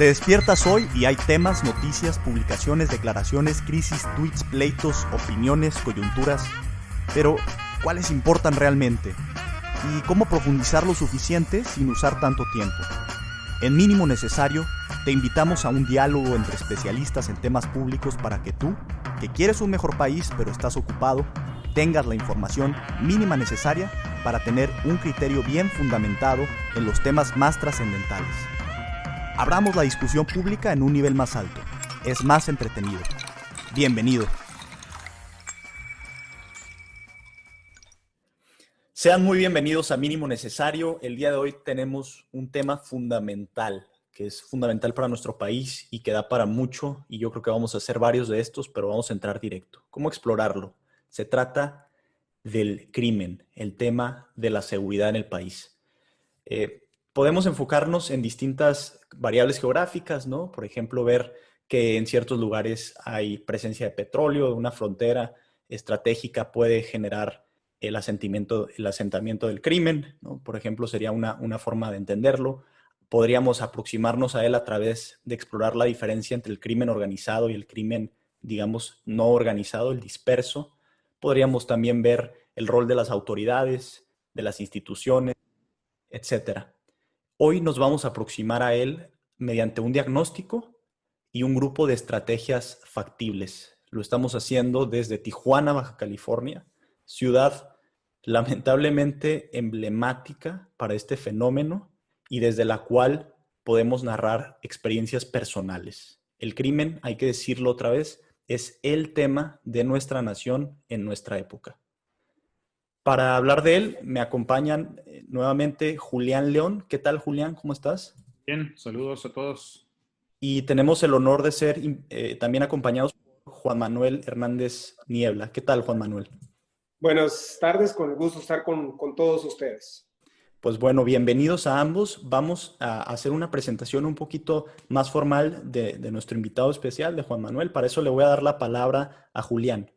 Te despiertas hoy y hay temas, noticias, publicaciones, declaraciones, crisis, tweets, pleitos, opiniones, coyunturas. Pero, ¿cuáles importan realmente? ¿Y cómo profundizar lo suficiente sin usar tanto tiempo? En Mínimo Necesario, te invitamos a un diálogo entre especialistas en temas públicos para que tú, que quieres un mejor país pero estás ocupado, tengas la información mínima necesaria para tener un criterio bien fundamentado en los temas más trascendentales. Abramos la discusión pública en un nivel más alto. Es más entretenido. Bienvenido. Sean muy bienvenidos a Mínimo Necesario. El día de hoy tenemos un tema fundamental, que es fundamental para nuestro país y que da para mucho, y yo creo que vamos a hacer varios de estos, pero vamos a entrar directo. ¿Cómo explorarlo? Se trata del crimen, el tema de la seguridad en el país. Podemos enfocarnos en distintas variables geográficas, ¿no? Por ejemplo, ver que en ciertos lugares hay presencia de petróleo, una frontera estratégica puede generar el asentamiento del crimen, ¿no? Por ejemplo, sería una forma de entenderlo. Podríamos aproximarnos a él a través de explorar la diferencia entre el crimen organizado y el crimen, digamos, no organizado, el disperso. Podríamos también ver el rol de las autoridades, de las instituciones, etcétera. Hoy nos vamos a aproximar a él mediante un diagnóstico y un grupo de estrategias factibles. Lo estamos haciendo desde Tijuana, Baja California, ciudad lamentablemente emblemática para este fenómeno y desde la cual podemos narrar experiencias personales. El crimen, hay que decirlo otra vez, es el tema de nuestra nación en nuestra época. Para hablar de él, me acompañan nuevamente Julián León. ¿Qué tal, Julián? ¿Cómo estás? Bien, saludos a todos. Y tenemos el honor de ser también acompañados por Juan Manuel Hernández Niebla. ¿Qué tal, Juan Manuel? Buenas tardes, con el gusto de estar con todos ustedes. Pues bueno, bienvenidos a ambos. Vamos a hacer una presentación un poquito más formal de nuestro invitado especial, de Juan Manuel. Para eso le voy a dar la palabra a Julián.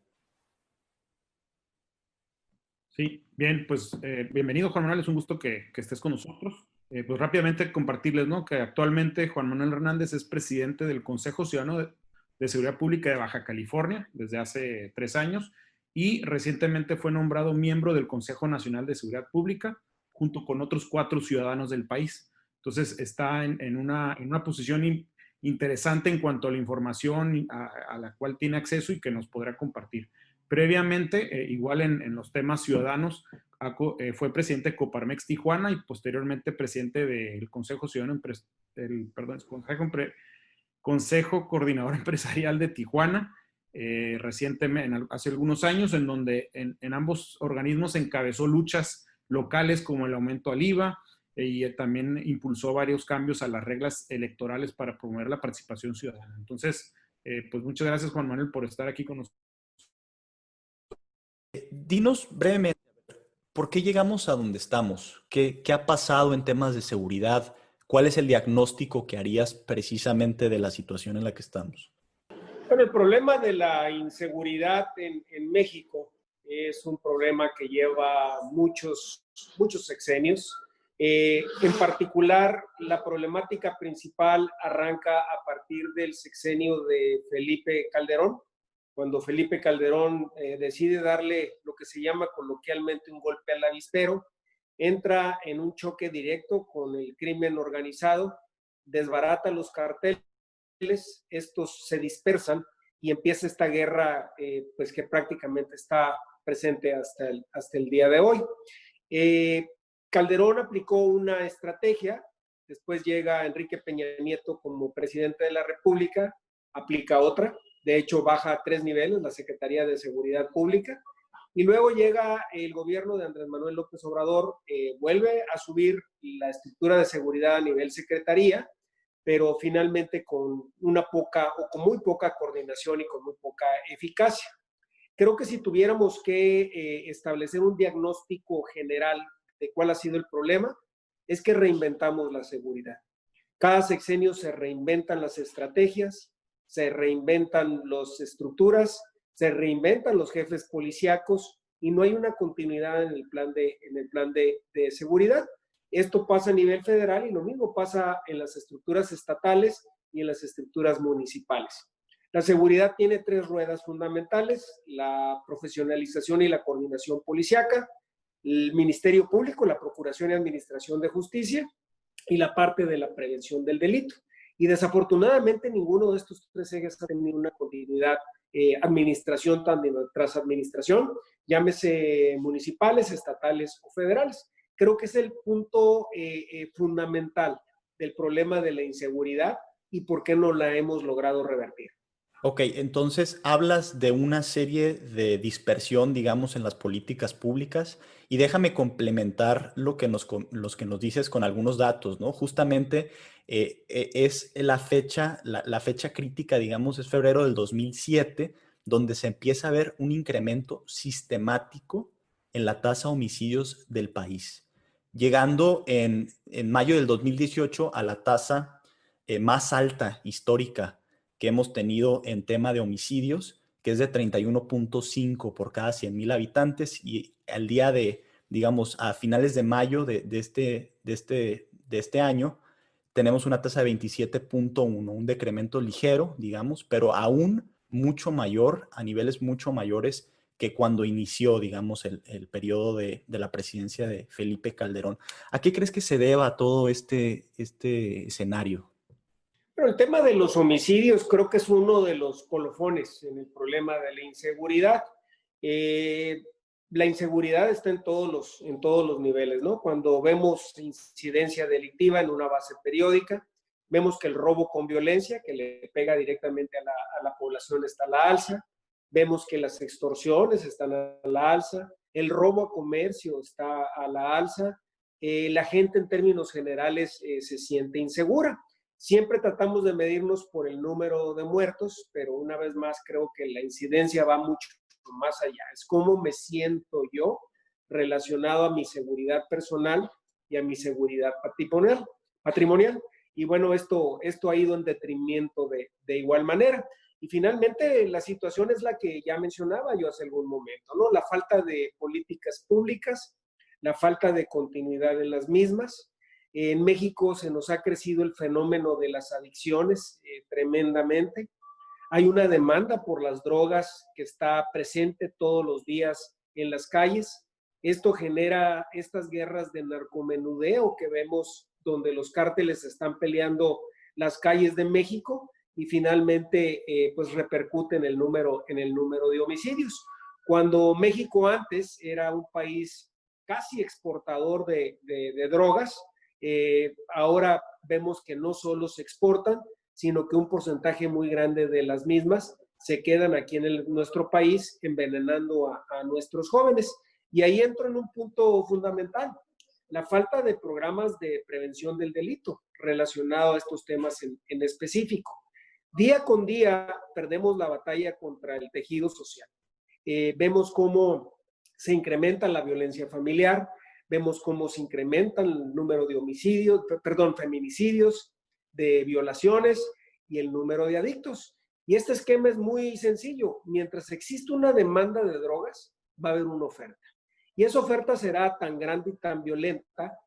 Sí, bien, pues bienvenido Juan Manuel, es un gusto que estés con nosotros. Pues rápidamente compartirles, ¿no? Que actualmente Juan Manuel Hernández es presidente del Consejo Ciudadano de Seguridad Pública de Baja California desde hace 3 años y recientemente fue nombrado miembro del Consejo Nacional de Seguridad Pública junto con otros 4 ciudadanos del país. Entonces está en una posición interesante en cuanto a la información a la cual tiene acceso y que nos podrá compartir. Previamente, igual en los temas ciudadanos, fue presidente de Coparmex Tijuana y posteriormente presidente del Consejo Ciudadano, Consejo Coordinador Empresarial de Tijuana, recientemente, hace algunos años, en donde en ambos organismos encabezó luchas locales como el aumento al IVA y también impulsó varios cambios a las reglas electorales para promover la participación ciudadana. Entonces, pues muchas gracias Juan Manuel por estar aquí con nosotros. Dinos brevemente, ¿por qué llegamos a donde estamos? ¿Qué ha pasado en temas de seguridad? ¿Cuál es el diagnóstico que harías precisamente de la situación en la que estamos? Bueno, el problema de la inseguridad en México es un problema que lleva muchos sexenios. En particular, la problemática principal arranca a partir del sexenio de Felipe Calderón, cuando Felipe Calderón decide darle lo que se llama coloquialmente un golpe al avispero, entra en un choque directo con el crimen organizado, desbarata los carteles, estos se dispersan y empieza esta guerra pues que prácticamente está presente hasta el día de hoy. Calderón aplicó una estrategia, después llega Enrique Peña Nieto como presidente de la República, aplica otra. De hecho, baja a 3 niveles, la Secretaría de Seguridad Pública, y luego llega el gobierno de Andrés Manuel López Obrador, vuelve a subir la estructura de seguridad a nivel secretaría, pero finalmente con muy poca coordinación y con muy poca eficacia. Creo que si tuviéramos que establecer un diagnóstico general de cuál ha sido el problema, es que reinventamos la seguridad. Cada sexenio se reinventan las estrategias, se reinventan las estructuras, se reinventan los jefes policíacos y no hay una continuidad en el plan de seguridad. Esto pasa a nivel federal y lo mismo pasa en las estructuras estatales y en las estructuras municipales. La seguridad tiene 3 ruedas fundamentales: la profesionalización y la coordinación policíaca, el Ministerio Público, la Procuración y Administración de Justicia, y la parte de la prevención del delito. Y desafortunadamente ninguno de estos 3 ejes ha tenido una continuidad administración tras administración, llámese municipales, estatales o federales. Creo que es el punto fundamental del problema de la inseguridad y por qué no la hemos logrado revertir. Ok, entonces hablas de una serie de dispersión, digamos, en las políticas públicas y déjame complementar los que nos dices con algunos datos, ¿no? Justamente es la fecha crítica, digamos, es febrero del 2007, donde se empieza a ver un incremento sistemático en la tasa de homicidios del país, llegando en mayo del 2018 a la tasa más alta histórica que hemos tenido en tema de homicidios, que es de 31.5 por cada 100,000 habitantes, y al día digamos, a finales de mayo de este año, tenemos una tasa de 27.1, un decremento ligero, digamos, pero aún mucho mayor, a niveles mucho mayores que cuando inició, digamos, el periodo de la presidencia de Felipe Calderón. ¿A qué crees que se deba todo este escenario? Pero el tema de los homicidios creo que es uno de los colofones en el problema de la inseguridad. La inseguridad está en todos los niveles, ¿no? Cuando vemos incidencia delictiva en una base periódica, vemos que el robo con violencia, que le pega directamente a la población, está a la alza. Vemos que las extorsiones están a la alza. El robo a comercio está a la alza. La gente en términos generales se siente insegura. Siempre tratamos de medirnos por el número de muertos, pero una vez más creo que la incidencia va mucho más allá. Es cómo me siento yo relacionado a mi seguridad personal y a mi seguridad patrimonial. Y bueno, esto ha ido en detrimento de igual manera. Y finalmente la situación es la que ya mencionaba yo hace algún momento, ¿no? La falta de políticas públicas, la falta de continuidad en las mismas. En México se nos ha crecido el fenómeno de las adicciones tremendamente. Hay una demanda por las drogas que está presente todos los días en las calles. Esto genera estas guerras de narcomenudeo que vemos donde los cárteles están peleando las calles de México y finalmente pues repercute en el número de homicidios. Cuando México antes era un país casi exportador de drogas, ahora vemos que no solo se exportan, sino que un porcentaje muy grande de las mismas se quedan aquí en nuestro país envenenando a nuestros jóvenes. Y ahí entro en un punto fundamental, la falta de programas de prevención del delito relacionado a estos temas en específico. Día con día perdemos la batalla contra el tejido social. Vemos cómo se incrementa la violencia familiar, vemos cómo se incrementa el número de feminicidios, de violaciones y el número de adictos. Y este esquema es muy sencillo. Mientras existe una demanda de drogas, va a haber una oferta. Y esa oferta será tan grande y tan violenta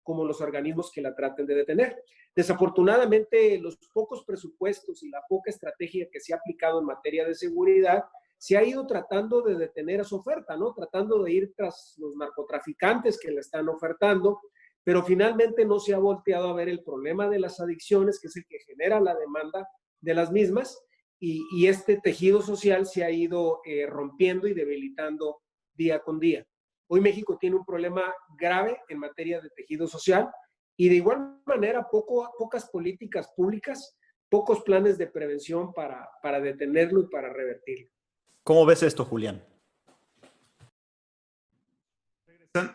como los organismos que la traten de detener. Desafortunadamente, los pocos presupuestos y la poca estrategia que se ha aplicado en materia de seguridad se ha ido tratando de detener esa oferta, ¿no? Tratando de ir tras los narcotraficantes que la están ofertando, pero finalmente no se ha volteado a ver el problema de las adicciones, que es el que genera la demanda de las mismas, y este tejido social se ha ido rompiendo y debilitando día con día. Hoy México tiene un problema grave en materia de tejido social y de igual manera pocas políticas públicas, pocos planes de prevención para detenerlo y para revertirlo. ¿Cómo ves esto, Julián?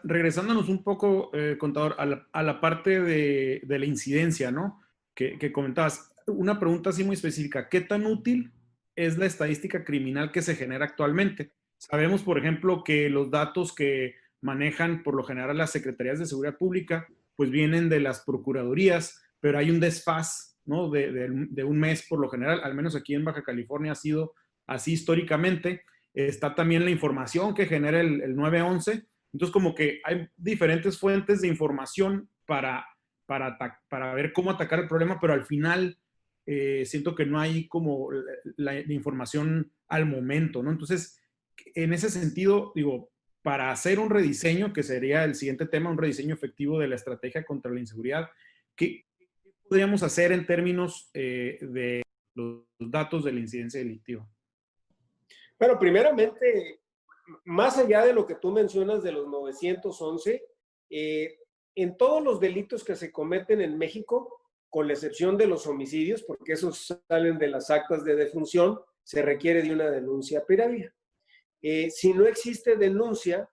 Regresándonos un poco, contador, a la parte de la incidencia, ¿no? Que comentabas. Una pregunta así muy específica. ¿Qué tan útil es la estadística criminal que se genera actualmente? Sabemos, por ejemplo, que los datos que manejan por lo general las secretarías de seguridad pública, pues vienen de las procuradurías, pero hay un desfaz, ¿no? De un mes por lo general, al menos aquí en Baja California ha sido así históricamente. Está también la información que genera el 911. Entonces, como que hay diferentes fuentes de información para ver cómo atacar el problema, pero al final siento que no hay como la información al momento, ¿no? Entonces, en ese sentido, digo, para hacer un rediseño, que sería el siguiente tema, un rediseño efectivo de la estrategia contra la inseguridad, ¿qué podríamos hacer en términos de los datos de la incidencia delictiva? Bueno, primeramente, más allá de lo que tú mencionas de los 911, en todos los delitos que se cometen en México, con la excepción de los homicidios, porque esos salen de las actas de defunción, se requiere de una denuncia previa. Si no existe denuncia,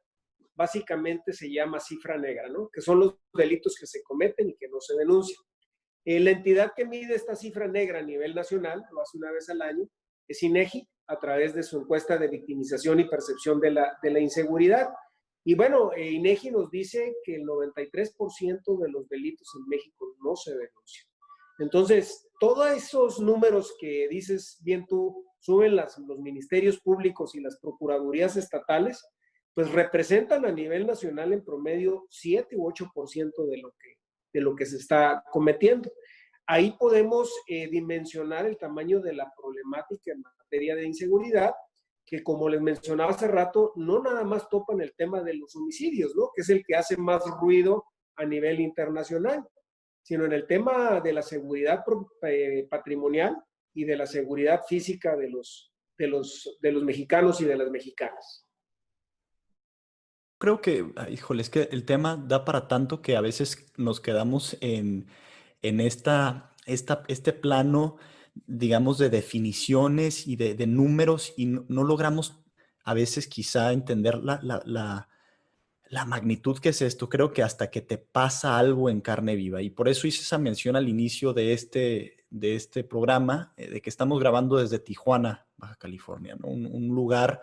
básicamente se llama cifra negra, ¿no? Que son los delitos que se cometen y que no se denuncian. La entidad que mide esta cifra negra a nivel nacional, lo hace una vez al año, es INEGI, a través de su encuesta de victimización y percepción de la inseguridad. Y bueno, INEGI nos dice que el 93% de los delitos en México no se denuncian. Entonces, todos esos números que dices bien tú, suben los ministerios públicos y las procuradurías estatales, pues representan a nivel nacional en promedio 7 u 8% de lo que se está cometiendo. Ahí podemos dimensionar el tamaño de la problemática en materia de inseguridad, que como les mencionaba hace rato, no nada más topan el tema de los homicidios, ¿no? Que es el que hace más ruido a nivel internacional, sino en el tema de la seguridad patrimonial y de la seguridad física de los mexicanos y de las mexicanas. Creo que, híjole, es que el tema da para tanto que a veces nos quedamos en este plano, digamos, de definiciones y de números y no logramos a veces quizá entender la magnitud que es esto. Creo que hasta que te pasa algo en carne viva. Y por eso hice esa mención al inicio de este programa, de que estamos grabando desde Tijuana, Baja California, ¿no? Un lugar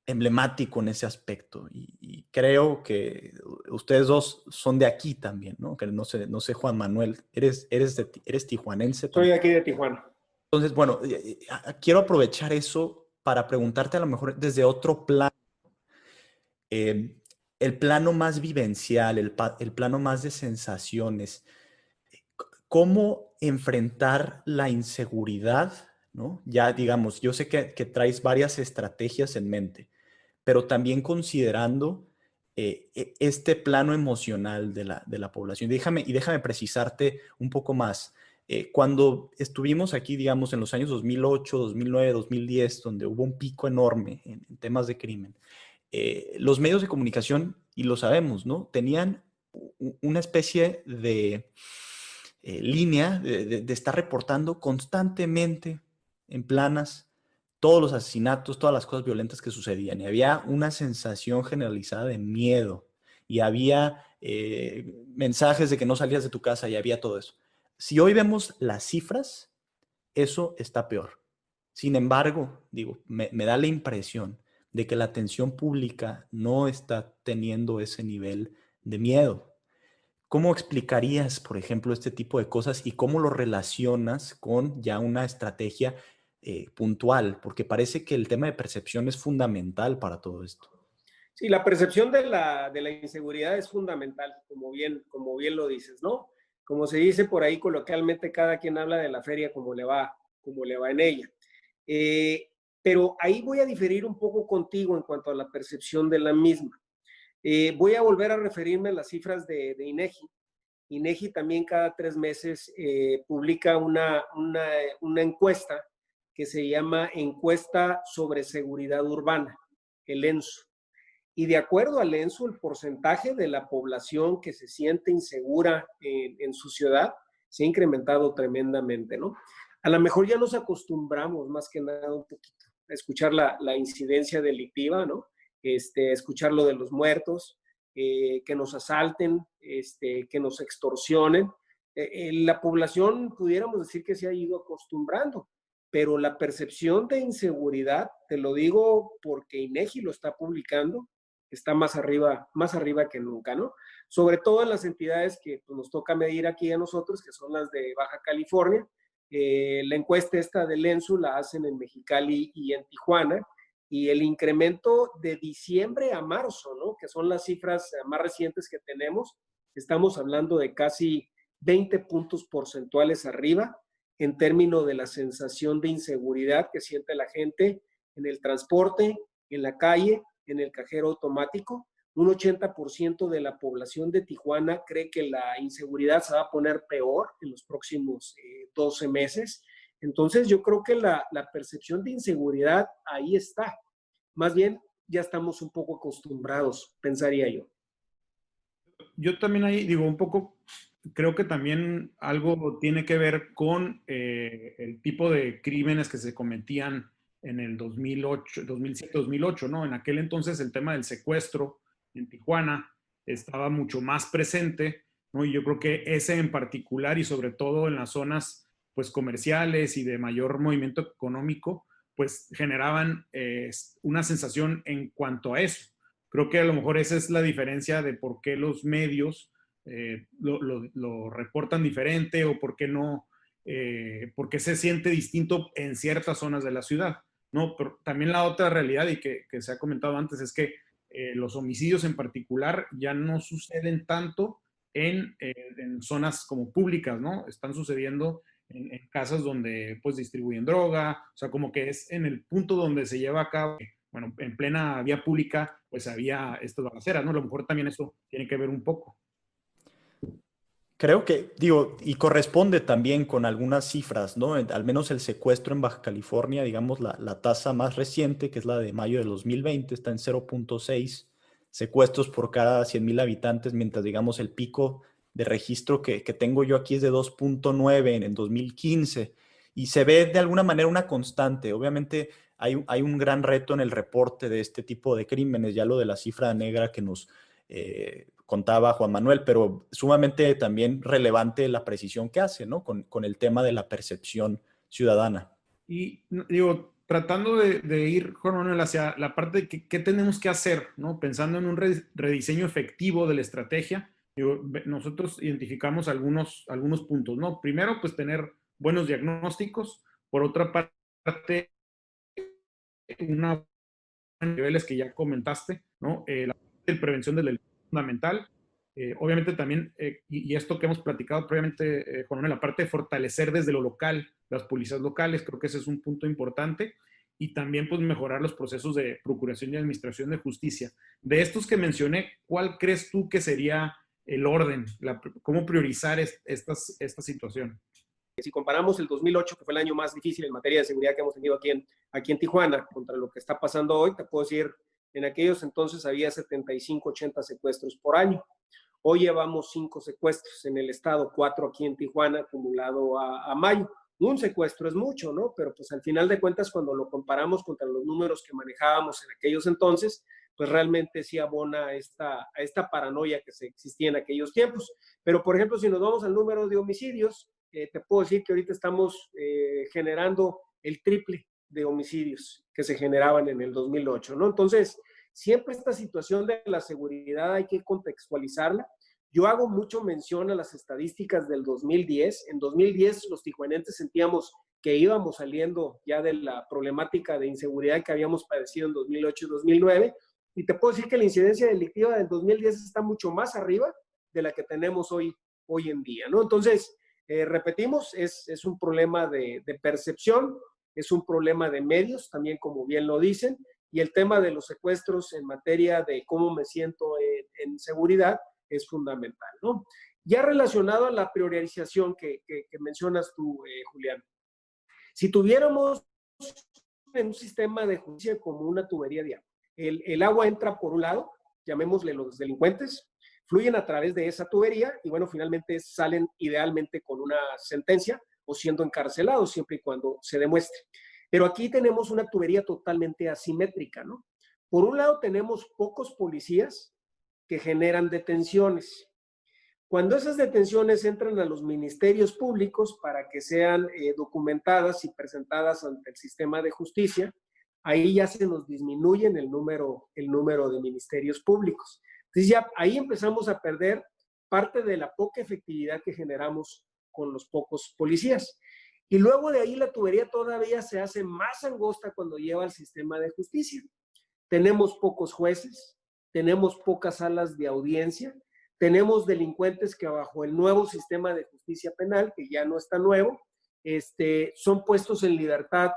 emblemático en ese aspecto. Y creo que ustedes dos son de aquí también, ¿no? Que no sé, Juan Manuel, eres tijuanense Soy también. aquí de Tijuana. Entonces, bueno, quiero aprovechar eso para preguntarte a lo mejor desde otro plano, el plano más vivencial, el plano más de sensaciones. ¿Cómo enfrentar la inseguridad, ¿no? Ya digamos, yo sé que traes varias estrategias en mente, pero también considerando este plano emocional de la población. Déjame precisarte un poco más. Cuando estuvimos aquí, digamos, en los años 2008, 2009, 2010, donde hubo un pico enorme en temas de crimen, los medios de comunicación, y lo sabemos, ¿no? Tenían una especie de línea de estar reportando constantemente en planas todos los asesinatos, todas las cosas violentas que sucedían. Y había una sensación generalizada de miedo. Y había mensajes de que no salías de tu casa y había todo eso. Si hoy vemos las cifras, eso está peor. Sin embargo, digo, me da la impresión de que la atención pública no está teniendo ese nivel de miedo. ¿Cómo explicarías, por ejemplo, este tipo de cosas y cómo lo relacionas con ya una estrategia puntual? Porque parece que el tema de percepción es fundamental para todo esto. Sí, la percepción de la inseguridad es fundamental, como bien lo dices, ¿no? Como se dice por ahí coloquialmente, cada quien habla de la feria como le va en ella. Pero ahí voy a diferir un poco contigo en cuanto a la percepción de la misma. Voy a volver a referirme a las cifras de INEGI. INEGI también cada 3 meses publica una encuesta que se llama Encuesta sobre Seguridad Urbana, el ENSU. Y de acuerdo al ENSU, el porcentaje de la población que se siente insegura en su ciudad se ha incrementado tremendamente, ¿no? A lo mejor ya nos acostumbramos más que nada un poquito a escuchar la incidencia delictiva, ¿no? Escuchar lo de los muertos, que nos asalten, que nos extorsionen. La población, pudiéramos decir que se ha ido acostumbrando, pero la percepción de inseguridad, te lo digo porque INEGI lo está publicando, está más arriba que nunca, ¿no? Sobre todo en las entidades que pues, nos toca medir aquí a nosotros, que son las de Baja California. La encuesta esta del ENSU la hacen en Mexicali y en Tijuana, y el incremento de diciembre a marzo, ¿no? Que son las cifras más recientes que tenemos, estamos hablando de casi 20 puntos porcentuales arriba en términos de la sensación de inseguridad que siente la gente en el transporte, en la calle, en el cajero automático. Un 80% de la población de Tijuana cree que la inseguridad se va a poner peor en los próximos 12 meses. Entonces yo creo que la percepción de inseguridad ahí está. Más bien ya estamos un poco acostumbrados, pensaría yo. Yo también ahí digo un poco, creo que también algo tiene que ver con el tipo de crímenes que se cometían en el 2008, 2007, 2008, ¿no? En aquel entonces el tema del secuestro en Tijuana estaba mucho más presente, ¿no? Y yo creo que ese en particular y sobre todo en las zonas pues comerciales y de mayor movimiento económico, pues generaban una sensación en cuanto a eso. Creo que a lo mejor esa es la diferencia de por qué los medios lo reportan diferente o por qué no, por qué se siente distinto en ciertas zonas de la ciudad, ¿no? Pero también la otra realidad y que se ha comentado antes es que los homicidios en particular ya no suceden tanto en zonas como públicas, ¿no? Están sucediendo en casas donde pues distribuyen droga, o sea, como que es en el punto donde se lleva a cabo, bueno, en plena vía pública, pues había estas balaceras, ¿no? A lo mejor también eso tiene que ver un poco. Creo que, digo, y corresponde también con algunas cifras, ¿no? Al menos el secuestro en Baja California, digamos, la tasa más reciente, que es la de mayo del 2020, está en 0.6 secuestros por cada 100,000 habitantes, mientras, digamos, el pico de registro que tengo yo aquí es de 2.9 en 2015. Y se ve de alguna manera una constante. Obviamente hay un gran reto en el reporte de este tipo de crímenes, ya lo de la cifra negra que nos contaba Juan Manuel, pero sumamente también relevante la precisión que hace, ¿no? Con el tema de la percepción ciudadana. Y digo, tratando de ir, Juan Manuel, hacia la parte de qué tenemos que hacer, ¿no? Pensando en un rediseño efectivo de la estrategia, digo, nosotros identificamos algunos puntos, ¿no? Primero, pues tener buenos diagnósticos. Por otra parte, una niveles que ya comentaste, ¿no? La prevención del delito es fundamental. Obviamente también, y esto que hemos platicado previamente, Juan Manuel, la parte de fortalecer desde lo local, las policías locales, creo que ese es un punto importante. Y también, pues, mejorar los procesos de procuración y administración de justicia. De estos que mencioné, ¿cuál crees tú que sería el orden? ¿Cómo priorizar esta situación? Si comparamos el 2008, que fue el año más difícil en materia de seguridad que hemos tenido aquí en Tijuana, contra lo que está pasando hoy, te puedo decir, en aquellos entonces había 75, 80 secuestros por año. Hoy llevamos 5 secuestros en el estado, 4 aquí en Tijuana, acumulado a mayo. Un secuestro es mucho, ¿no? Pero pues al final de cuentas, cuando lo comparamos contra los números que manejábamos en aquellos entonces, pues realmente sí abona a esta paranoia que existía en aquellos tiempos. Pero, por ejemplo, si nos vamos al número de homicidios, te puedo decir que ahorita estamos generando el triple de homicidios que se generaban en el 2008, ¿no? Entonces, siempre esta situación de la seguridad hay que contextualizarla. Yo hago mucho mención a las estadísticas del 2010. En 2010 los tijuanenses sentíamos que íbamos saliendo ya de la problemática de inseguridad que habíamos padecido en 2008 y 2009. Y te puedo decir que la incidencia delictiva del 2010 está mucho más arriba de la que tenemos hoy en día, ¿no? Entonces, repetimos, es un problema de percepción, es un problema de medios, también como bien lo dicen, y el tema de los secuestros en materia de cómo me siento en seguridad es fundamental, ¿no? Ya relacionado a la priorización que mencionas tú, Julián, si tuviéramos en un sistema de justicia como una tubería de agua, el agua entra por un lado, llamémosle los delincuentes, fluyen a través de esa tubería y bueno, finalmente salen idealmente con una sentencia o siendo encarcelados siempre y cuando se demuestre. Pero aquí tenemos una tubería totalmente asimétrica, ¿no? Por un lado tenemos pocos policías que generan detenciones. Cuando esas detenciones entran a los ministerios públicos para que sean documentadas y presentadas ante el sistema de justicia, ahí ya se nos disminuye el número de ministerios públicos. Entonces ya ahí empezamos a perder parte de la poca efectividad que generamos con los pocos policías. Y luego de ahí la tubería todavía se hace más angosta cuando lleva al sistema de justicia. Tenemos pocos jueces, tenemos pocas salas de audiencia, tenemos delincuentes que bajo el nuevo sistema de justicia penal, que ya no está nuevo, son puestos en libertad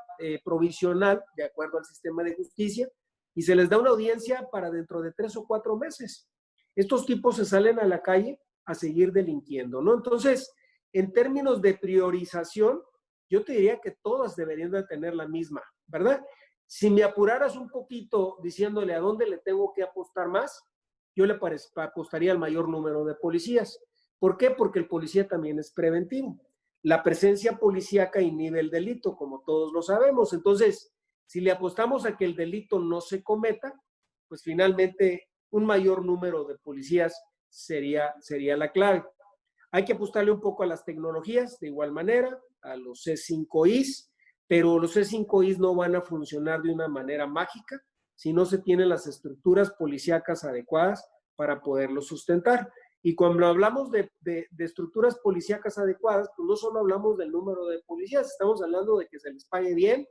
provisional, de acuerdo al sistema de justicia, y se les da una audiencia para dentro de 3 o 4 meses. Estos tipos se salen a la calle a seguir delinquiendo, ¿no? Entonces, en términos de priorización, yo te diría que todas deberían de tener la misma, ¿verdad? Si me apuraras un poquito diciéndole a dónde le tengo que apostar más, yo le apostaría al mayor número de policías. ¿Por qué? Porque el policía también es preventivo. La presencia policíaca inhibe el delito, como todos lo sabemos. Entonces, si le apostamos a que el delito no se cometa, pues finalmente un mayor número de policías sería la clave. Hay que apostarle un poco a las tecnologías, de igual manera, a los C5Is, pero los C5Is no van a funcionar de una manera mágica si no se tienen las estructuras policíacas adecuadas para poderlos sustentar. Y cuando hablamos de estructuras policíacas adecuadas, pues no solo hablamos del número de policías, estamos hablando de que se les pague bien,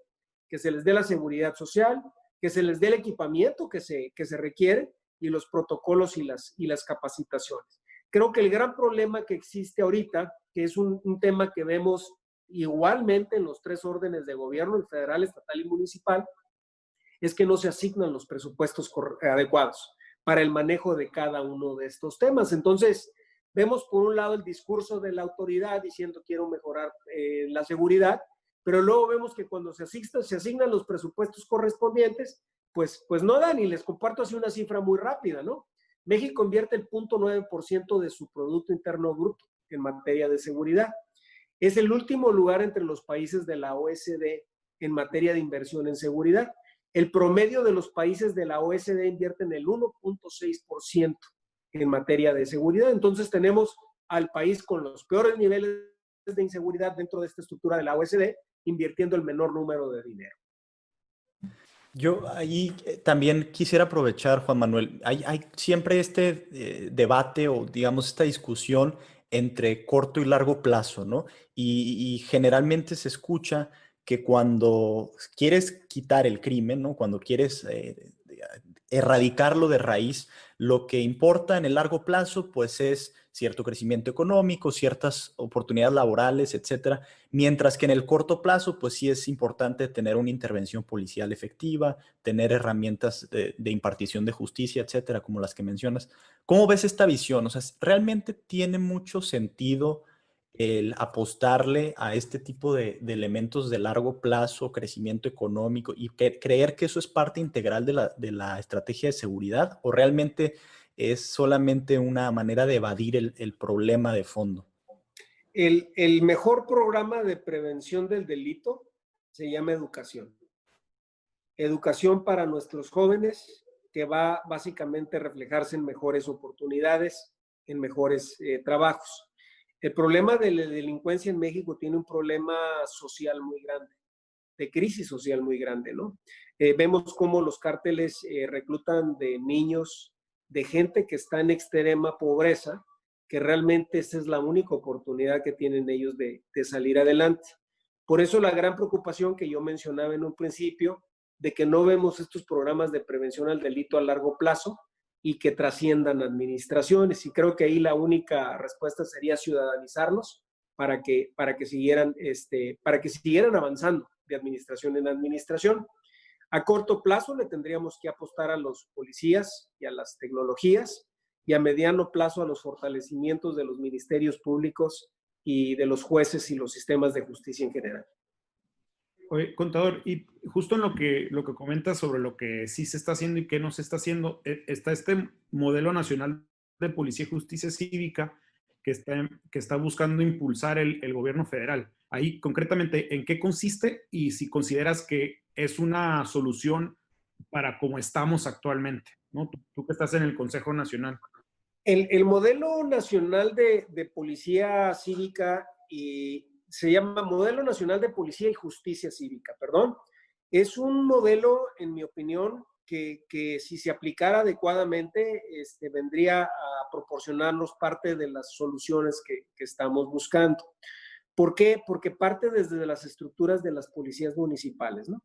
que se les dé la seguridad social, que se les dé el equipamiento que se requiere y los protocolos y las capacitaciones. Creo que el gran problema que existe ahorita, que es un tema que vemos igualmente en los 3 órdenes de gobierno, el federal, estatal y municipal, es que no se asignan los presupuestos adecuados para el manejo de cada uno de estos temas. Entonces, vemos por un lado el discurso de la autoridad diciendo quiero mejorar la seguridad, pero luego vemos que cuando se asignan los presupuestos correspondientes, pues no dan. Y les comparto así una cifra muy rápida, ¿no? México invierte el 0.9% de su Producto Interno Bruto en materia de seguridad. Es el último lugar entre los países de la OECD en materia de inversión en seguridad. El promedio de los países de la OECD invierten el 1.6% en materia de seguridad. Entonces tenemos al país con los peores niveles de inseguridad dentro de esta estructura de la OECD, invirtiendo el menor número de dinero. Yo ahí también quisiera aprovechar, Juan Manuel, hay siempre este debate o digamos esta discusión entre corto y largo plazo, ¿no? Y generalmente se escucha que cuando quieres quitar el crimen, ¿no? Cuando quieres erradicarlo de raíz, lo que importa en el largo plazo, pues es cierto crecimiento económico, ciertas oportunidades laborales, etcétera. Mientras que en el corto plazo, pues sí es importante tener una intervención policial efectiva, tener herramientas de impartición de justicia, etcétera, como las que mencionas. ¿Cómo ves esta visión? O sea, ¿realmente tiene mucho sentido el apostarle a este tipo de elementos de largo plazo, crecimiento económico y creer que eso es parte integral de la estrategia de seguridad? ¿O realmente es solamente una manera de evadir el problema de fondo? El mejor programa de prevención del delito se llama educación. Educación para nuestros jóvenes, que va básicamente a reflejarse en mejores oportunidades, en mejores trabajos. El problema de la delincuencia en México tiene un problema social muy grande, de crisis social muy grande, ¿no? Vemos cómo los cárteles reclutan de niños, de gente que está en extrema pobreza, que realmente esa es la única oportunidad que tienen ellos de salir adelante. Por eso la gran preocupación que yo mencionaba en un principio, de que no vemos estos programas de prevención al delito a largo plazo y que trasciendan administraciones. Y creo que ahí la única respuesta sería ciudadanizarlos para que siguieran avanzando de administración en administración. A corto plazo le tendríamos que apostar a los policías y a las tecnologías, y a mediano plazo a los fortalecimientos de los ministerios públicos y de los jueces y los sistemas de justicia en general. Oye, contador, y justo en lo que comentas sobre lo que sí se está haciendo y qué no se está haciendo, está este modelo nacional de policía y justicia cívica que está buscando impulsar el gobierno federal. Ahí, concretamente, ¿en qué consiste y si consideras que es una solución para cómo estamos actualmente, ¿no? Tú que estás en el Consejo Nacional. El modelo nacional de policía cívica se llama Modelo Nacional de Policía y Justicia Cívica, perdón. Es un modelo, en mi opinión, que si se aplicara adecuadamente, vendría a proporcionarnos parte de las soluciones que estamos buscando. ¿Por qué? Porque parte desde las estructuras de las policías municipales, ¿no?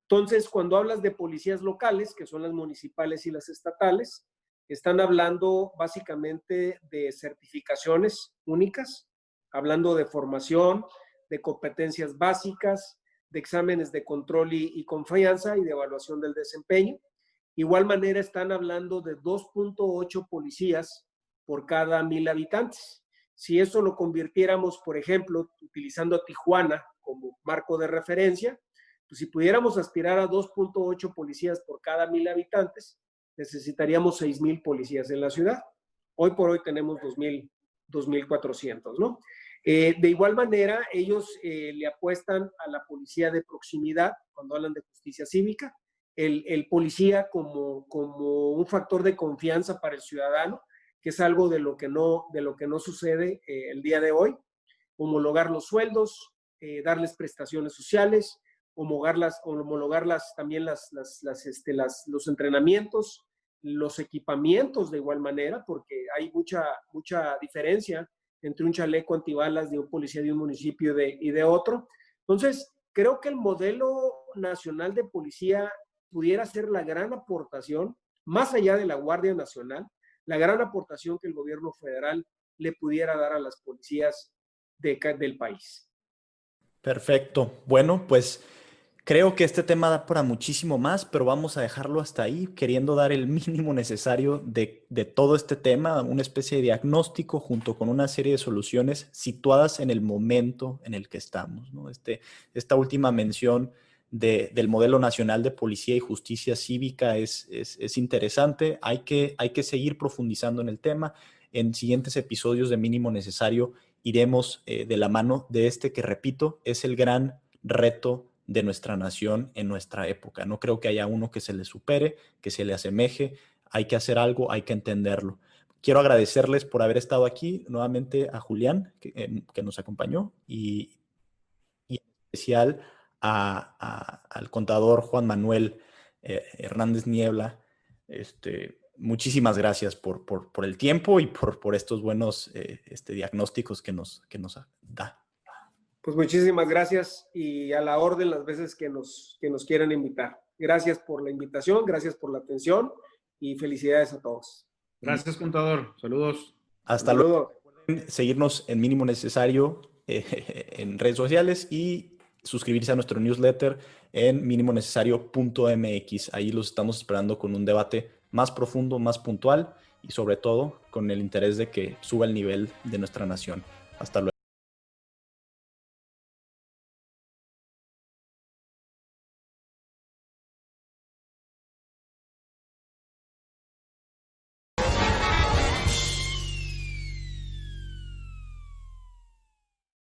Entonces, cuando hablas de policías locales, que son las municipales y las estatales, están hablando básicamente de certificaciones únicas, hablando de formación, de competencias básicas, de exámenes de control y confianza y de evaluación del desempeño. Igual manera están hablando de 2.8 policías por cada 1,000 habitantes. Si eso lo convirtiéramos, por ejemplo, utilizando a Tijuana como marco de referencia, pues si pudiéramos aspirar a 2.8 policías por cada 1,000 habitantes, necesitaríamos 6,000 policías en la ciudad. Hoy por hoy tenemos 2,400, ¿no? De igual manera, ellos le apuestan a la policía de proximidad cuando hablan de justicia cívica, el policía como un factor de confianza para el ciudadano, que es algo de lo que no sucede el día de hoy. Homologar los sueldos, darles prestaciones sociales, homologarlas también los entrenamientos, los equipamientos de igual manera, porque hay mucha diferencia entre un chaleco antibalas de un policía de un municipio y de otro. Entonces, creo que el modelo nacional de policía pudiera ser la gran aportación, más allá de la Guardia Nacional, la gran aportación que el gobierno federal le pudiera dar a las policías del país. Perfecto. Bueno, pues creo que este tema da para muchísimo más, pero vamos a dejarlo hasta ahí, queriendo dar el mínimo necesario de todo este tema, una especie de diagnóstico junto con una serie de soluciones situadas en el momento en el que estamos, ¿no? Esta última mención del modelo nacional de policía y justicia cívica es interesante. Hay que seguir profundizando en el tema. En siguientes episodios de Mínimo Necesario iremos de la mano de este que, repito, es el gran reto de nuestra nación en nuestra época. No creo que haya uno que se le supere, que se le asemeje. Hay que hacer algo, hay que entenderlo. Quiero agradecerles por haber estado aquí, nuevamente a Julián, que nos acompañó, y en especial al contador Juan Manuel Hernández Niebla. Muchísimas gracias por el tiempo y por estos buenos diagnósticos que nos da. Pues muchísimas gracias y a la orden las veces que nos quieran invitar. Gracias por la invitación, gracias por la atención y felicidades a todos. Gracias, contador. Saludos. Hasta luego. Recuerden seguirnos en Mínimo Necesario en redes sociales y suscribirse a nuestro newsletter en minimonecesario.mx. Ahí los estamos esperando con un debate más profundo, más puntual y sobre todo con el interés de que suba el nivel de nuestra nación. Hasta luego.